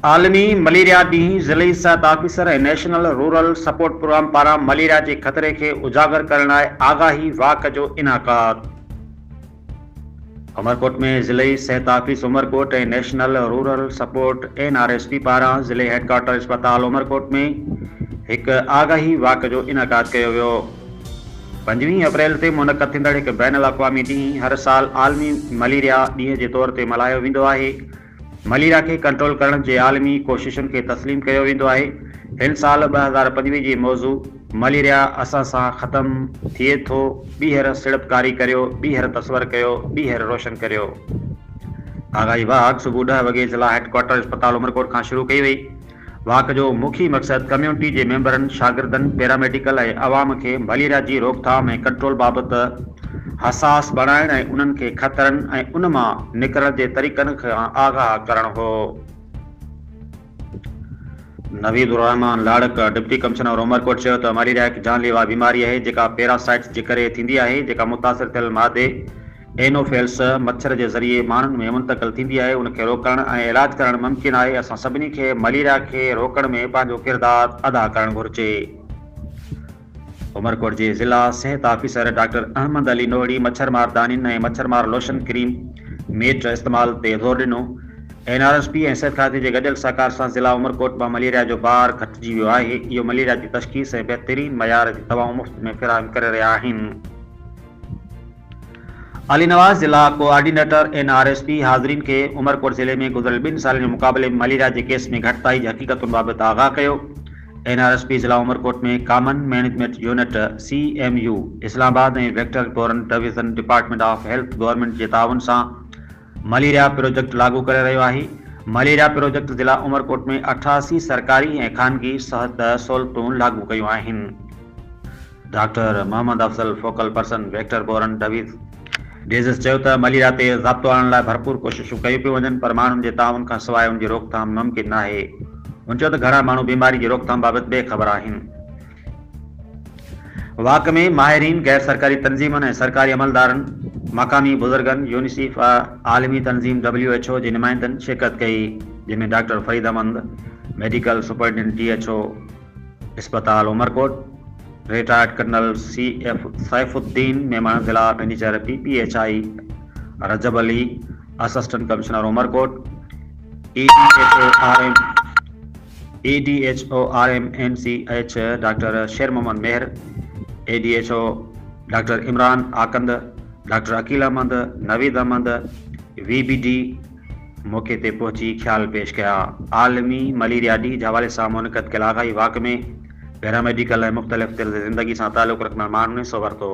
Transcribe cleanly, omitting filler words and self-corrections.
आलमी मलेरिया ॾींहुं ज़िले सिहत ऑफिसर ऐं नेशनल रूरल सपोर्ट प्रोग्राम पारां मलेरिया के ख़तरे के उजागर करण लाइ आगाही वाक जो इनाकाद। उमरकोट में ज़िले सिहत ऑफिस उमरकोट ऐं नेशनल रूरल सपोर्ट NRSP पारां ज़िले हेडक्वार्टर अस्पताल उमरकोट में एक आगाही वाक जो इनाकाद किया वियो। 5 अप्रैल ते मुनक़द थींदड़ एक बैन अल-अक़वामी ॾींहुं हर साल आलमी मलेरिया ॾींहुं के तौर ते मल्हायो वेंदो आहे। मलेरिया के कंट्रोल करण जे आलमी कोशिशुनि के तस्लीम कयो वेंदो आहे। हिन साल 2025 जी मौज़ू मलेरिया असां सां ख़त्म थिए थो, ॿीहर सिड़पकारी करियो, ॿीहर तस्वर कयो, ॿीहर रोशन करियो। आगाही वाक सुबुह 10 वॻे ज़िला हेडक्वार्टर अस्पताल उमरकोट खां शुरू कई वई। वाक जो मुख्य मक़सद कम्यूनिटी के मेंबरन, शागिर्दन, पैरामेडिकल ऐं अवाम के मलेरिया की रोकथाम ऐं कंट्रोल बाबत हसास बनाइण ऐं उन्हनि के ख़तरन ऐं उन मां निकरण के तरीक़नि खां आगाह करण हो। नवीदुर रहमान लाड़क डिप्टी कमिश्नर उमरकोट चयो त मलेरिया एक जानलेवा बीमारी है जेका पैरासाइट्स जे करे थींदी आहे, जेका मुतासिर थियल मादे एनोफेल्स मच्छर के ज़रिए माण्हुनि में मुंतक़िल थींदी आहे। उनके रोकण ऐं इलाज करण मुमकिन आहे। असां सभिनी खे मलेरिया के रोकण में पंहिंजो किरदार अदा करण घुर्जे। उमरकोट के ज़िला सेहत ऑफिसर डॉक्टर अहमद अली नोहड़ी मच्छरमार दानिन ऐं मच्छरमार लोशन क्रीम मेट इस्तेमाल ते ज़ोर ॾिनो। NRSP ऐं सिहत खाते के गॾियल सहकार सां ज़िला उमरकोट में मलेरिया जो बार घटिजी वियो आहे। इहो मलेरिया की तशख़ीस ऐं बहितरीन मयार जी दवाऊं मुफ़्त में फ़राहम करे रहिया आहिनि। अली नवाज़ ज़िला कोऑर्डिनेटर NRSP हाज़रीन के उमरकोट ज़िले में गुज़िरियल 2 सालनि जे मुक़ाबले में मलेरिया के केस में घटिताई जी हक़ीक़तुनि बाबति आगाह कयो। NRSP ज़िला उमरकोट में common management unit CMU Islamabad ऐं vector borne division department of health government के ताउन सां मलेरिया प्रोजेक्ट लागू करे रहियो आहे। मलेरिया प्रोजेक्ट ज़िला उमरकोट में 88 सरकारी ऐं ख़ानगी सिहत सहूलतूं लागू कयूं आहिनि। Doctor Mohammad Afzal focal person vector borne diseases चयो त मलेरिया ते ज़ाब्तो आणण लाइ भरपूर कोशिशूं कयूं पियूं वञनि, पर माण्हुनि जे ताउन खां सवाइ उन जी रोकथाम मुमकिन नाहे। उन चयो त घणा माण्हू बीमारी की रोकथाम बाबति बेखबर आहिनि। वाक में माहिरीन, गैर सरकारी तंजीमन ऐं सरकारी अमलदारनि, मकामी बुजुर्गन, यूनिसेफ आलमी तंजीम WHO के नुमाइंदन शिरकत कई, जिनमें doctor Farid Ahmed, medical superintendent DHO अस्पताल उमरकोट, रिटायर्ड कर्नल सैफुद्दीन, मेहमान ज़िला manager PPHI Rajab Ali, assistant commissioner Umerkot, ADHO RMNCH doctor Sher Mohammad Mehar, ADHO doctor Imran Akhund, doctor Aqeel Ahmed, Naveed Ahmed, VBD मौके ते पहुंची ख्याल पेश किया। आलमी मलेरिया ॾींहुं जे हवाले सां मुनक़द कयल आगाही वाक में पैरामेडिकल ऐं मुख़्तलिफ़ तर्ज़ ज़िंदगी सां ताल्लुक़ रखंदड़ माण्हुनि हिस्सो वरितो।